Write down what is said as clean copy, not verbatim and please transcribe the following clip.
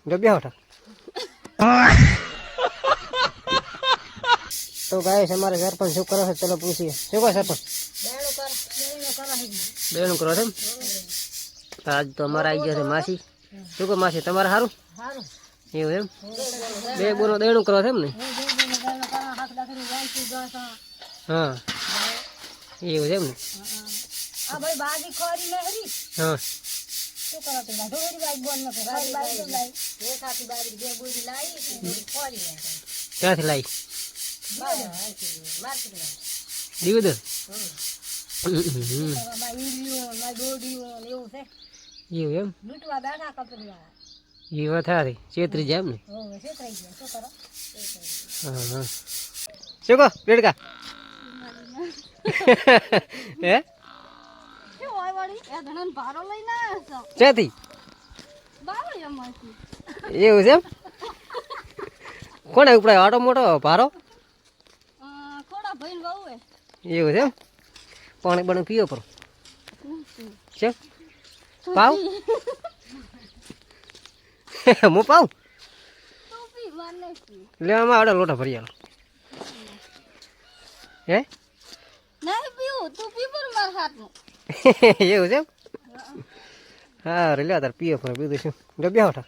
જો બે હોઠા તો ગાઈસ અમારે સરપંચ શું કરે છે ચલો પૂછીએ શું કહો સરપંચ બેનું કરો છે આજ તો અમારે આવી ગયા છે માસી શું કહો માસી તમારે સારું એવું એમ બે બોનો દેણું કરો છે એમ ને હા એવું છે એમ ને હા ક્યાંથી લાવી દીવદર એવું એમ એ વાત સારી છેતરી જાય એમ ને હા હા શું કહો બેડકા હે ક્યાંથી એવું છે એમ કોને ઉપડાય આટો મોટો ભારો એવું છે એમ પાણી બને પીવો પર છે પાવ હું પાવ લેવામાં આવડે લોટા ભરી આલો હે એવું છે એમ હા રે લે તાર પીવો પર બીજું શું બે હોઠા